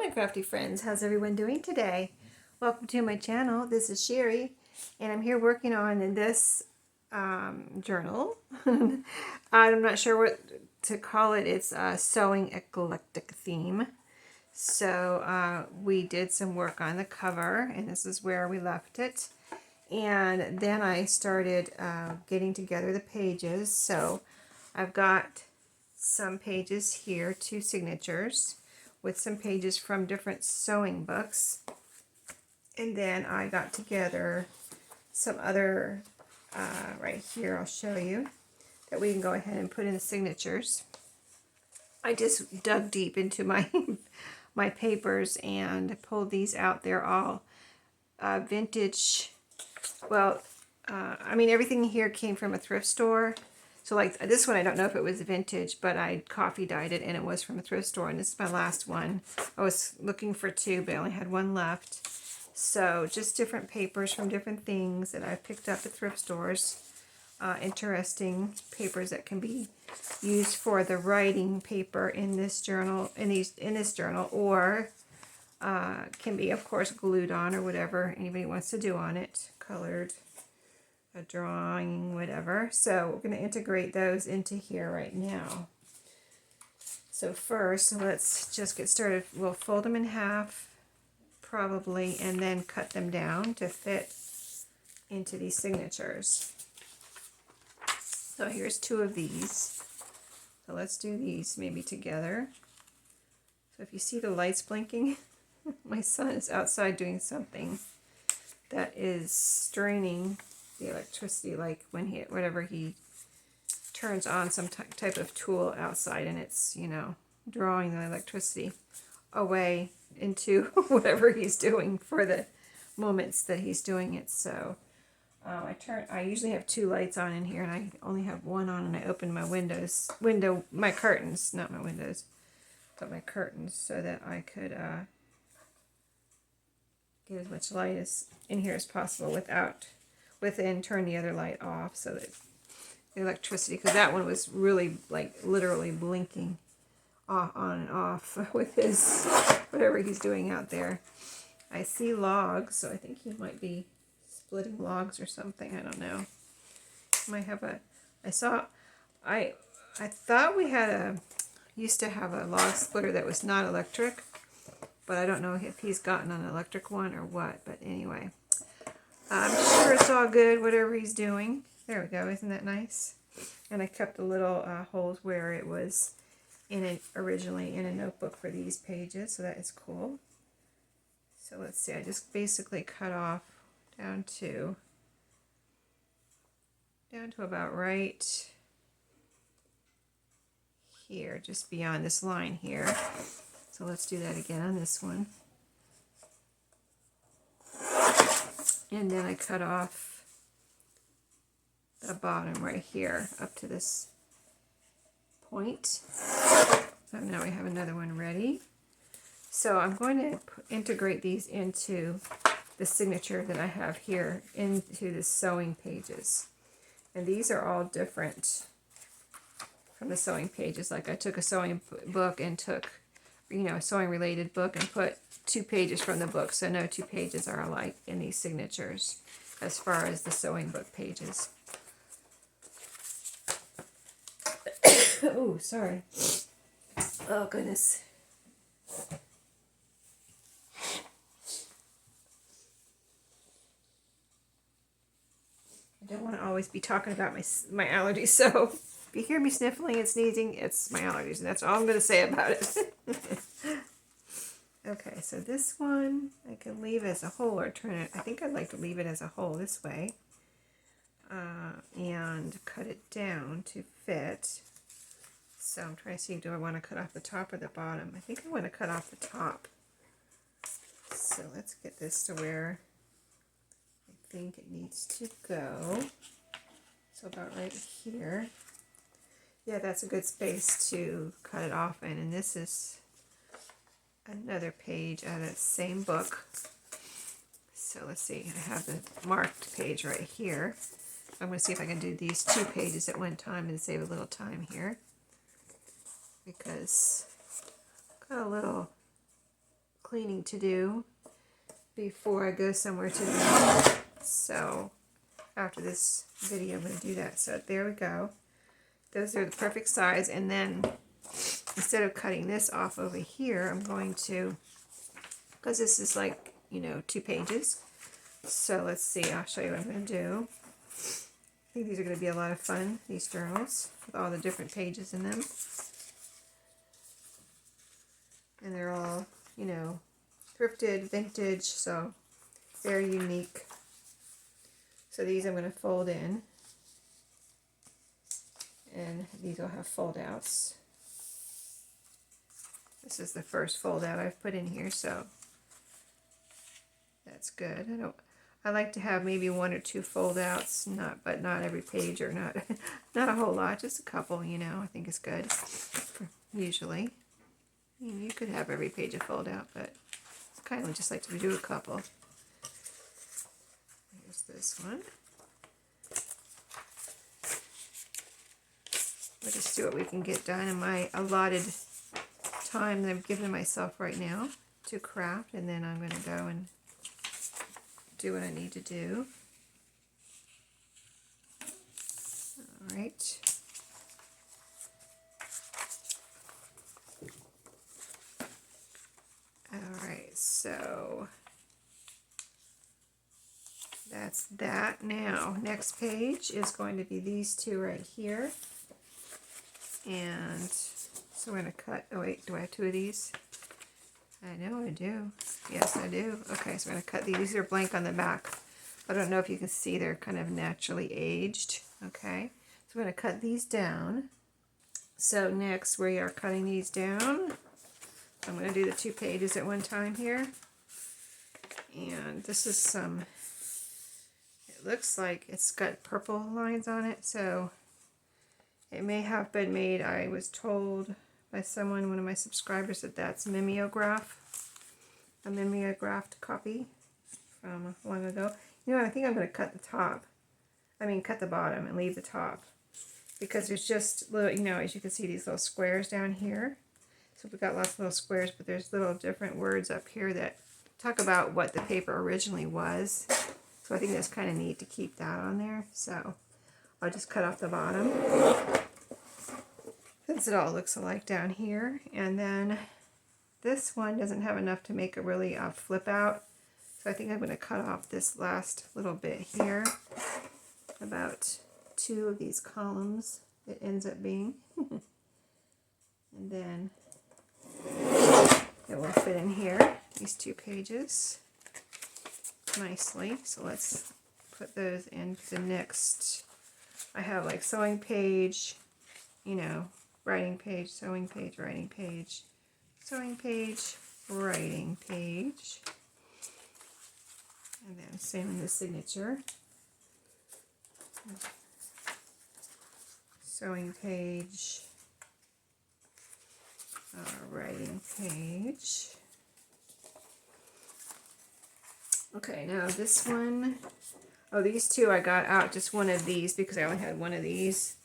Morning, crafty friends. How's everyone doing today? Welcome to my channel. This is Sheree, and I'm here working on this journal. I'm not sure what to call it. It's a sewing eclectic theme. So we did some work on the cover, and this is where we left it. And then I started getting together the pages. So I've got some pages here, 2 signatures, with some pages from different sewing books. And then I got together some other, right here, I'll show you, that we can go ahead and put in the signatures. I just dug deep into my my papers and pulled these out. They're all vintage. Well, I mean, everything here came from a thrift store. So like this one, I don't know if it was vintage, but I coffee dyed it and it was from a thrift store. And this is my last one. I was looking for 2, but I only had 1 left. So just different papers from different things that I picked up at thrift stores. Interesting papers that can be used for the writing paper in this journal, in this journal, or can be, of course, glued on or whatever anybody wants to do on it, colored, a drawing, whatever. So we're going to integrate those into here right now. So first, let's just get started. We'll fold them in half, probably, and then cut them down to fit into these signatures. So here's 2 of these. So let's do these maybe together. So if you see the lights blinking, my son is outside doing something that is straining the electricity, like when whenever he turns on some type of tool outside, and it's, you know, drawing the electricity away into whatever he's doing for the moments that he's doing it. So I usually have 2 lights on in here, and I only have 1 on, and I opened my my curtains, not my windows, but my curtains, so that I could get as much light as in here as possible within turn the other light off, so that the electricity, because that one was really, like, literally blinking on and off with his whatever he's doing out there. I see logs, so I think he might be splitting logs or something. I don't know. Might have I thought we used to have a log splitter that was not electric, but I don't know if he's gotten an electric one or what. But anyway, I'm sure it's all good, whatever he's doing. There we go. Isn't that nice? And I kept the little holes where it was originally in a notebook for these pages, so that is cool. So let's see. I just basically cut off down to about right here, just beyond this line here. So let's do that again on this one. And then I cut off the bottom right here up to this point. So now we have another one ready. So I'm going to integrate these into the signature that I have here into the sewing pages. And these are all different from the sewing pages. Like I took a sewing book and took, you know, a sewing related book and put 2 pages from the book. So no 2 pages are alike in these signatures as far as the sewing book pages. Oh, sorry. Oh, goodness. I don't want to always be talking about my allergies, so if you hear me sniffling and sneezing, it's my allergies, and that's all I'm going to say about it. Okay, so this one I can leave as a whole, or turn it, I think I'd like to leave it as a whole this way, and cut it down to fit. So I'm trying to see, do I want to cut off the top or the bottom? I think I want to cut off the top. So let's get this to where I think it needs to go. So about right here. Yeah, that's a good space to cut it off in. And this is another page out of that same book. So let's see, I have the marked page right here. I'm going to see if I can do these 2 pages at one time and save a little time here, because I've got a little cleaning to do before I go somewhere today. So after this video, I'm going to do that. So there we go. Those are the perfect size. And then instead of cutting this off over here, I'm going to, because this is like, you know, 2 pages. So let's see, I'll show you what I'm going to do. I think these are going to be a lot of fun, these journals, with all the different pages in them. And they're all, you know, thrifted, vintage, so very unique. So these I'm going to fold in. And these will have fold outs. This is the first fold out I've put in here, so that's good. I like to have maybe 1 or 2 fold outs, but not every page, or not not a whole lot, just a couple, you know, I think is good usually. I mean, you could have every page a fold out, but it's kind of just like to do a couple. Here's this one. We'll just see what we can get done in my allotted time that I've given myself right now to craft, and then I'm going to go and do what I need to do. Alright. Alright, so that's that. Now, next page is going to be these 2 right here. And so we're going to cut, oh wait, do I have 2 of these? I know I do. Yes, I do. Okay, so we're going to cut these. These are blank on the back. I don't know if you can see, they're kind of naturally aged. Okay, so we're going to cut these down. So next we are cutting these down. I'm going to do the 2 pages at one time here. And this is some, it looks like it's got purple lines on it, so it may have been made, I was told by someone, one of my subscribers, that that's mimeograph, a mimeographed copy from long ago. You know, I think I'm going to cut the top, cut the bottom and leave the top, because there's just little, you know, as you can see, these little squares down here. So we've got lots of little squares, but there's little different words up here that talk about what the paper originally was. So I think that's kind of neat to keep that on there. So I'll just cut off the bottom, since it all looks alike down here. And then this one doesn't have enough to make a really flip out. So I think I'm going to cut off this last little bit here, about 2 of these columns it ends up being. And then it will fit in here, these 2 pages, nicely. So let's put those in the next. I have like sewing page, you know, writing page, sewing page, writing page, sewing page, writing page. And then same in the signature. Sewing page, writing page. Okay, now this one, oh, these 2 I got out just one of these because I only had one of these.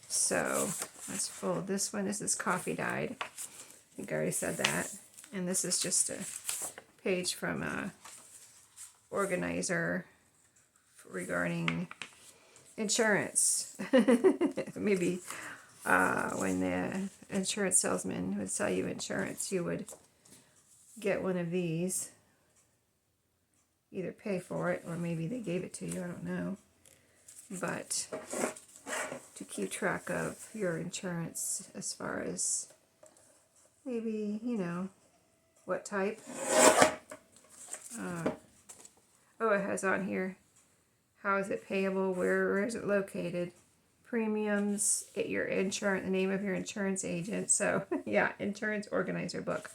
So let's fold this one. This is coffee dyed. I think I already said that. And this is just a page from a organizer regarding insurance. Maybe when the insurance salesman would sell you insurance, you would get one of these. Either pay for it, or maybe they gave it to you, I don't know. But to keep track of your insurance, as far as maybe, you know, what type. Oh, it has on here, how is it payable, where is it located, premiums, your insurance, the name of your insurance agent. So yeah, insurance organizer book.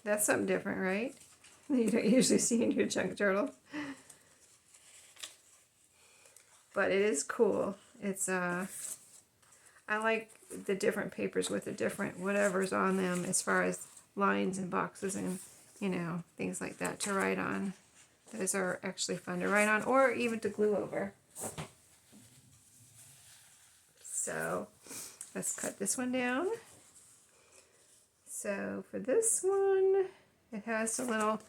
That's something different, right? You don't usually see in your junk journal. But it is cool. It's I like the different papers with the different whatever's on them, as far as lines and boxes and, you know, things like that to write on. Those are actually fun to write on, or even to glue over. So let's cut this one down. So for this one, it It has a little,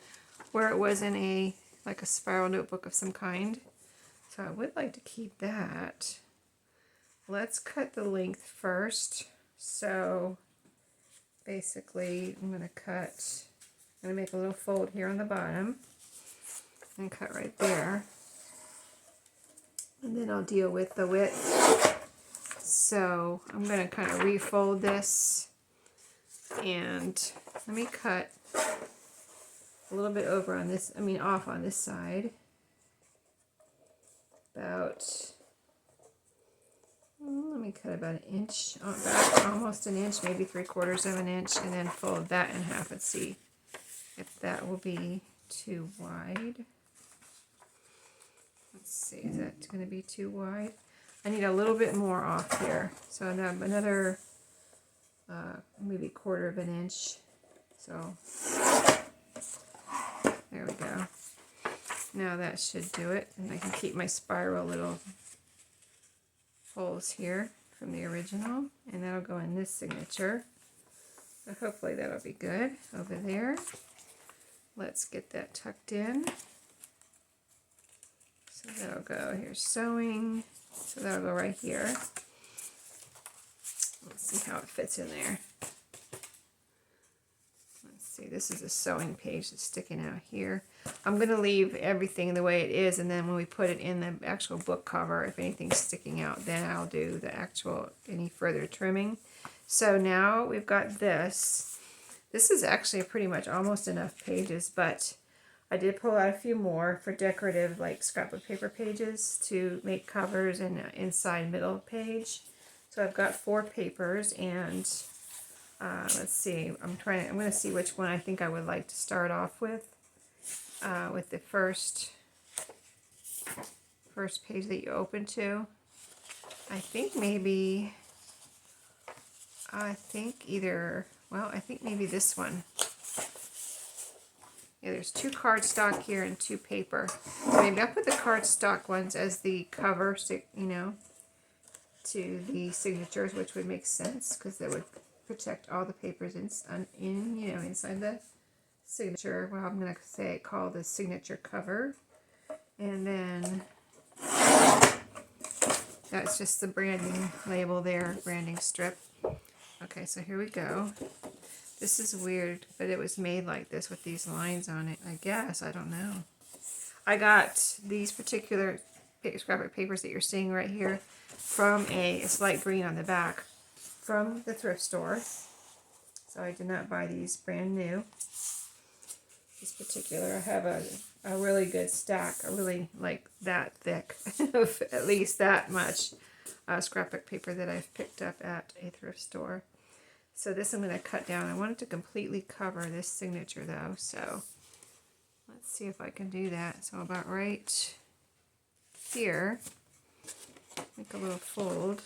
where it was in a, like a spiral notebook of some kind. So I would like to keep that. Let's cut the length first. So basically I'm going to make a little fold here on the bottom and cut right there. And then I'll deal with the width. So I'm going to kind of refold this, and let me cut a little bit over on this, off on this side. Let me cut about an inch, about almost an inch, maybe 3/4 of an inch, and then fold that in half and see if that will be too wide. Let's see, is that going to be too wide? I need a little bit more off here, so now another maybe 1/4 of an inch. So there we go. Now that should do it, and I can keep my spiral little holes here from the original, and that'll go in this signature. So hopefully that'll be good over there. Let's get that tucked in. So that'll go, here's sewing, so that'll go right here. Let's see how it fits in there. Let's see, this is a sewing page that's sticking out here. I'm going to leave everything the way it is, and then when we put it in the actual book cover, if anything's sticking out, then I'll do the actual, any further trimming. So now we've got this. This is actually pretty much almost enough pages, but I did pull out a few more for decorative, like scrapbook paper pages to make covers and inside middle page. So I've got 4 papers, and let's see. I'm going to see which one I think I would like to start off with the first page that you open to. I think maybe. I think maybe this one. Yeah, there's 2 cardstock here and 2 paper. So maybe I'll put the cardstock ones as the cover, to the signatures, which would make sense because that would protect all the papers inside the signature. Well, I'm going to call the signature cover, and then that's just the branding label there, branding strip. Okay, so here we go. This is weird, but it was made like this with these lines on it, I guess. I don't know. I got these particular scrapbook papers that you're seeing right here from it's light green on the back, from the thrift store. So I did not buy these brand new. This particular, I have a really good stack, a really like that thick, of at least that much scrapbook paper that I've picked up at a thrift store. So this I'm going to cut down. I want it to completely cover this signature though, so let's see if I can do that. So about right here, make a little fold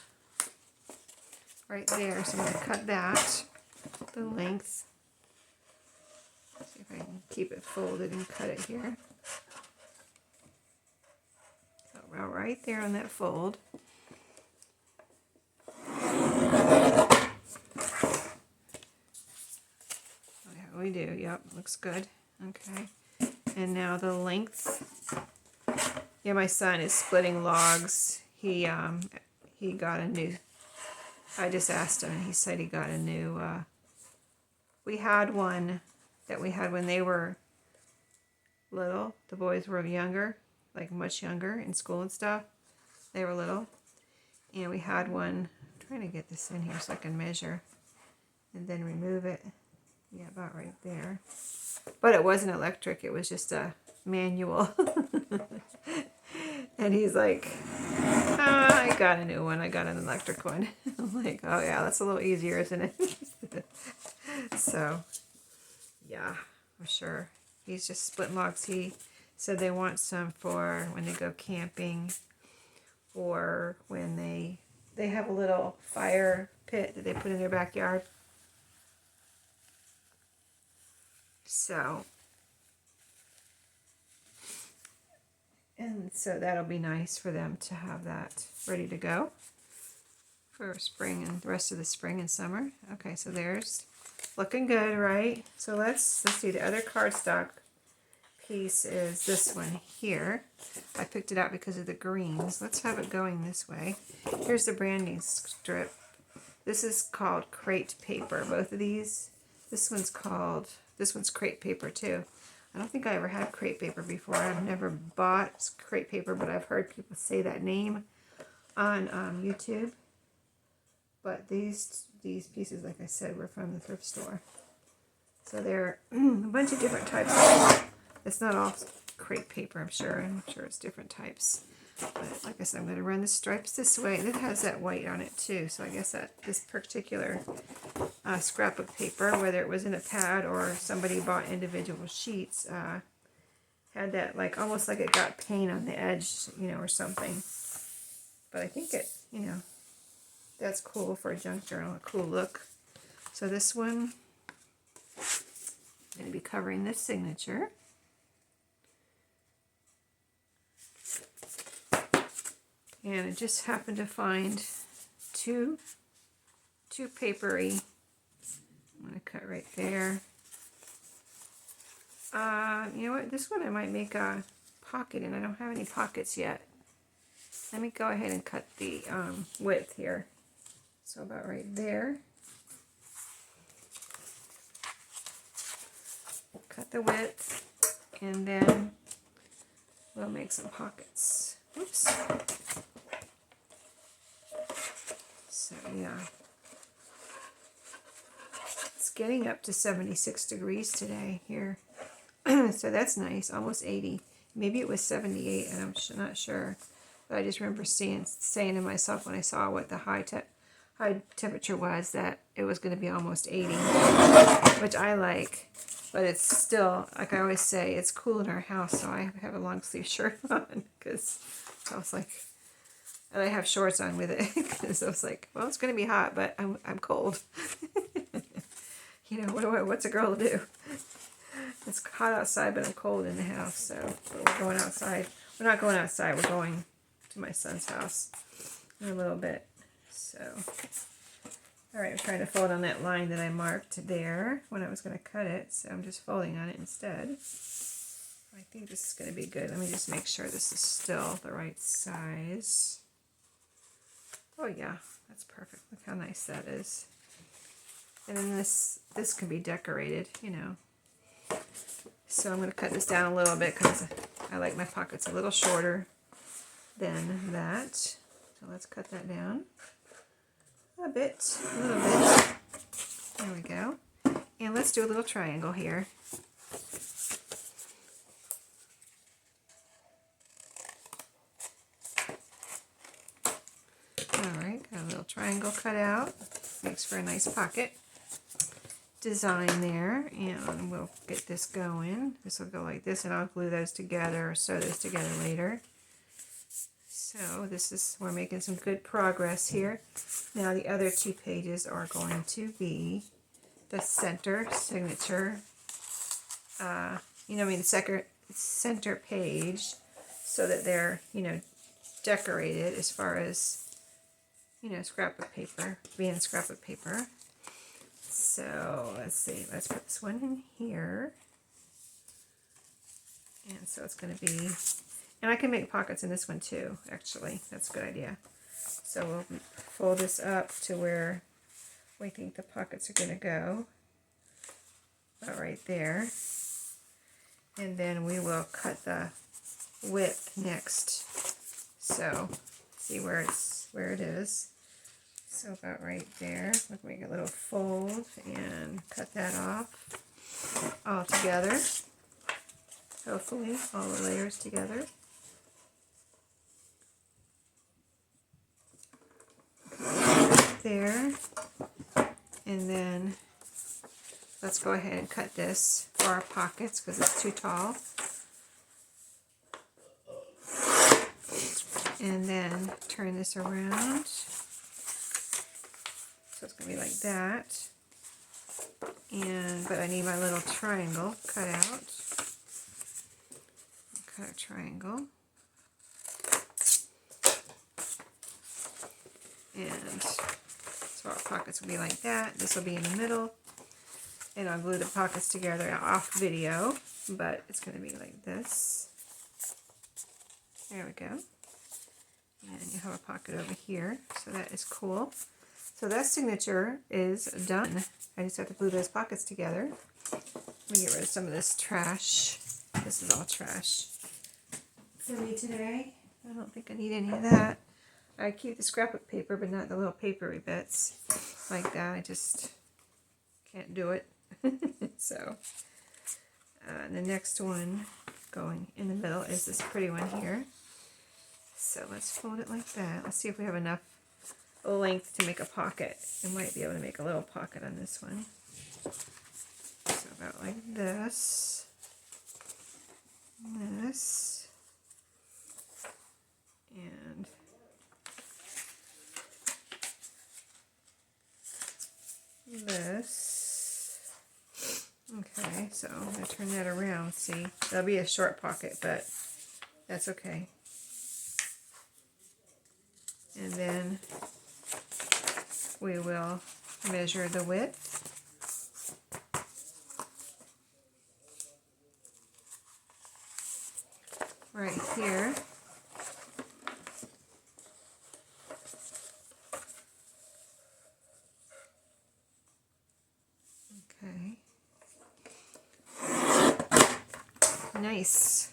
right there. So I'm going to cut that, the length. See if I can keep it folded and cut it here. So about right there on that fold. We do, yep, looks good. Okay, and now the length. Yeah, my son is splitting logs. He got a new. I just asked him, and he said he got a new. We had one that we had when they were little. The boys were younger, like much younger in school and stuff. They were little, and we had one. I'm trying to get this in here so I can measure, and then remove it. Yeah, about right there. But it wasn't electric, it was just a manual. And he's like, I got a new one, I got an electric one. I'm like, oh yeah, that's a little easier, isn't it? So, yeah, for sure. He's just splitting logs. He said they want some for when they go camping, or when they have a little fire pit that they put in their backyard. So, and so that'll be nice for them to have that ready to go for spring and the rest of the spring and summer. Okay, so there's Looking good, right? So let's see, the other cardstock piece is this one here. I picked it out because of the greens. Let's have it going this way. Here's the branding strip. This is called crepe paper. Both of these. This one's crepe paper too. I don't think I ever had crepe paper before. I've never bought crepe paper, but I've heard people say that name on YouTube. But these pieces, like I said, were from the thrift store. So they're a bunch of different types. It's not all crepe paper, I'm sure. I'm sure it's different types. But like I said, I'm going to run the stripes this way. And it has that white on it too. So I guess that this particular scrap of paper, whether it was in a pad or somebody bought individual sheets, had that like almost like it got paint on the edge, you know, or something. But I think it, you know, that's cool for a junk journal, a cool look. So this one, I'm going to be covering this signature. And I just happened to find two papery. I'm going to cut right there. You know what? This one I might make a pocket in. I don't have any pockets yet. Let me go ahead and cut the width here. So about right there. Cut the width, and then we'll make some pockets. Oops. So yeah, it's getting up to 76 degrees today here. So that's nice, almost 80. Maybe it was 78, and I'm not sure. But I just remember saying to myself when I saw what the high temperature was that it was going to be almost 80, which I like. But it's still, like I always say, it's cool in our house, so I have a long sleeve shirt on because I was like, and I have shorts on with it because I was like, well, it's going to be hot, but I'm cold. You know, what's a girl to do? It's hot outside, but I'm cold in the house, so we're going outside. We're not going outside, we're going to my son's house in a little bit. So, all right, I'm trying to fold on that line that I marked there when I was going to cut it, so I'm just folding on it instead. I think this is going to be good. Let me just make sure this is still the right size. Oh yeah, that's perfect. Look how nice that is. And then this can be decorated, you know. So I'm going to cut this down a little bit because I like my pockets a little shorter than that. So let's cut that down a little bit. There we go. And let's do a little triangle here. Alright, got a little triangle cut out. Makes for a nice pocket design there. And we'll get this going. This will go like this, and I'll glue those together or sew those together later. So we're making some good progress here. Now the other two pages are going to be the center signature, the center page, so that they're, decorated as far as, scrap of paper, being scrap of paper. So let's see, let's put this one in here. And so it's going to be, and I can make pockets in this one too, actually. That's a good idea. So we'll fold this up to where we think the pockets are going to go. About right there. And then we will cut the width next. So see where it is. So about right there. We'll make a little fold and cut that off all together. Hopefully all the layers together. There. And then let's go ahead and cut this for our pockets because it's too tall. And then turn this around. So it's going to be like that. But I need my little triangle cut out. Cut a triangle. And so our pockets will be like that. This will be in the middle. And I'll glue the pockets together off video, but it's going to be like this. There we go. And you have a pocket over here, so that is cool. So that signature is done. I just have to glue those pockets together. Let me get rid of some of this trash. This is all trash for me today. I don't think I need any of that. I keep the scrapbook paper, but not the little papery bits like that. I just can't do it. So the next one going in the middle is this pretty one here. So let's fold it like that. Let's see if we have enough length to make a pocket. We might be able to make a little pocket on this one. So about like this. This. And this. Okay, so I'm going to turn that around. See, that'll be a short pocket, but that's okay. And then we will measure the width. Right here. Okay. Nice.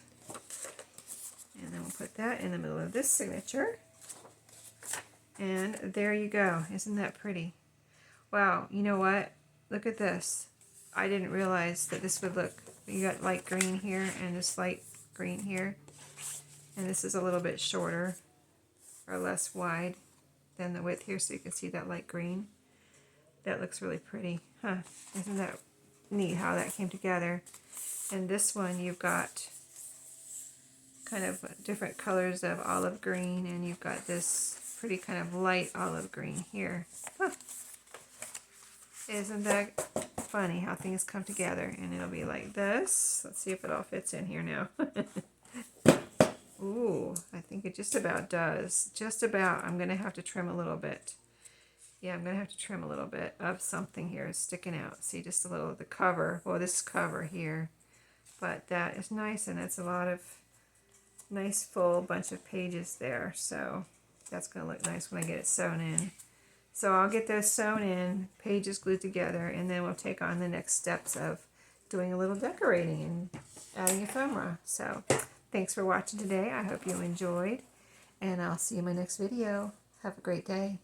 And then we'll put that in the middle of this signature. And there you go. Isn't that pretty? Wow, you know what? Look at this. I didn't realize that this would look, you got light green here and this light green here. And this is a little bit shorter or less wide than the width here, so you can see that light green. That looks really pretty. Huh, isn't that neat how that came together? And this one you've got kind of different colors of olive green, and you've got this pretty kind of light olive green here. Huh. Isn't that funny how things come together? And it'll be like this. Let's see if it all fits in here now. Ooh, I think it just about does. Just about. I'm going to have to trim a little bit. Yeah, I'm going to have to trim a little bit of something here sticking out. See, just a little of the cover. Well, this cover here. But that is nice, and it's a lot of nice full bunch of pages there. So that's going to look nice when I get it sewn in. So I'll get those sewn in, pages glued together, and then we'll take on the next steps of doing a little decorating and adding ephemera. So thanks for watching today. I hope you enjoyed, and I'll see you in my next video. Have a great day.